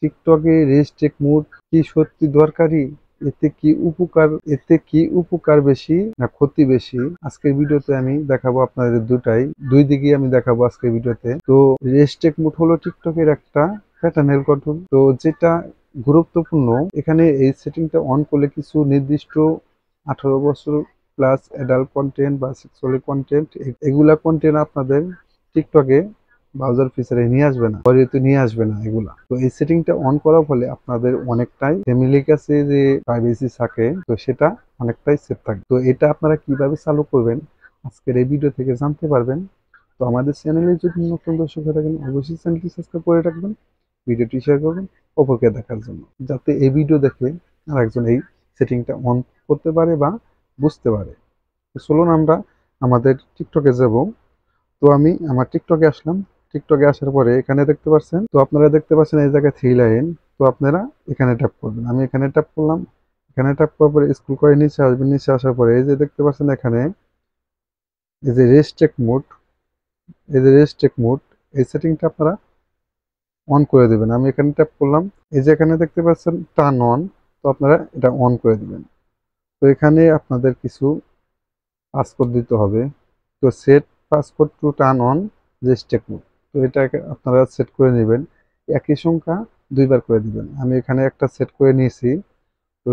টিকটকে restrict mood কি সত্যি দরকারি? এতে কি উপকার বেশি না ক্ষতি বেশি? আজকের ভিডিওতে আমি দেখাবো আপনাদের দুই দিকেই আমি দেখাবো আজকের ভিডিওতে। তো রেস্ট্রিক্ট মুড হলো টিকটকের একটা প্যাটার্নের গঠন, তো যেটা গুরুত্বপূর্ণ। এখানে এই সেটিংটা অন করলে কিছু নির্দিষ্ট 18 বছর প্লাস অ্যাডাল্ট কন্টেন্ট বা সেক্সুয়াল কন্টেন্ট, এগুলা কন্টেন্ট আপনাদের টিকটকে ব্রাউজার ফিচারে নিয়ে আসবে না, পরে নিয়ে আসবে না এগুলা। তো এই সেটিংটা অন করার ফলে আপনাদের অনেকটাই ফ্যামিলির কাছে যে প্রাইভেসি থাকে, তো সেটা অনেকটাই সেফ থাকে। তো এটা আপনারা কিভাবে চালু করবেন আজকের এই ভিডিও থেকে জানতে পারবেন। তো আমাদের চ্যানেলে যদি নতুন দর্শক হয়ে থাকেন, অবশ্যই চ্যানেলটি সাবস্ক্রাইব করে রাখবেন, ভিডিওটি শেয়ার করবেন অপরকে দেখার জন্য, যাতে এই ভিডিও দেখে আরেকজন এই সেটিংটা অন করতে পারে বা বুঝতে পারে। তো চলুন আমরা আমাদের টিকটকে যাব। তো আমি আমার টিকটকে আসলাম। টিকটকে আসার পরে এখানে দেখতে পাচ্ছেন, তো আপনারা দেখতে পাচ্ছেন এই জায়গায় থ্রি লাইন। তো আপনারা এখানে ট্যাপ করবেন, আমি এখানে ট্যাপ করলাম। এখানে ট্যাপ করার পরে স্ক্রল করে নিচে আসবেন। নিচে আসার পরে এই যে দেখতে পাচ্ছেন এখানে এই যে রেস্ট্রিক্ট মোড, এই যে রেস্ট্রিক্ট মোড, এই সেটিংটা আপনারা অন করে দেবেন। আমি এখানে ট্যাপ করলাম। এই যে এখানে দেখতে পাচ্ছেন টার্ন অন, তো আপনারা এটা অন করে দিবেন। তো এখানে আপনাদের কিছু পাসওয়ার্ড দিতে হবে। তো set password to turn on restrict mode, তো এটা আপনারা সেট করে নেবেন। একই সংখ্যা দুইবার করে দিবেন। আমি এখানে একটা সেট করে নিয়েছি। তো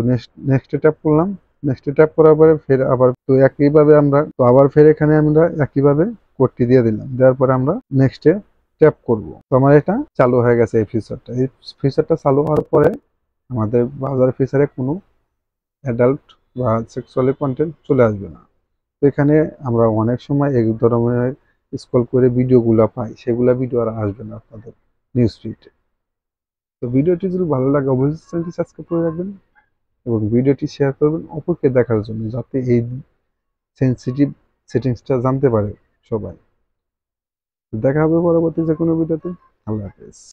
নেক্সটে ট্যাপ করলাম। নেক্সটে ট্যাপ করার পরে ফের আবার তো একইভাবে আমরা তো আবার ফের এখানে আমরা একইভাবে কোডটি দিয়ে দিলাম। দেওয়ার পরে আমরা নেক্সটে ট্যাপ করব। তো আমার এটা চালু হয়ে গেছে এই ফিচারটা। এই ফিচারটা চালু হওয়ার পরে আমাদের ব্রাউজার ফিচারে কোনো অ্যাডাল্ট বা সেক্সুয়ালি কন্টেন্ট চলে আসবে না। তো এখানে আমরা অনেক সময় এক ধরনের স্ক্রল করে ভিডিওগুলো পাই, সেগুলা ভিডিও আর আসবে না আপনাদের নিউজ ফিডে। তো ভিডিওটি যদি ভালো লাগে অবশ্যই চ্যানেলটি সাবস্ক্রাইব করে রাখবেন এবং ভিডিওটি শেয়ার করবেন অপরকে দেখার জন্য, যাতে এই সেন্সিটিভ সেটিংসটা জানতে পারে সবাই। দেখা হবে পরবর্তী যে কোনো ভিডিওতে। আল্লাহ হাফেজ।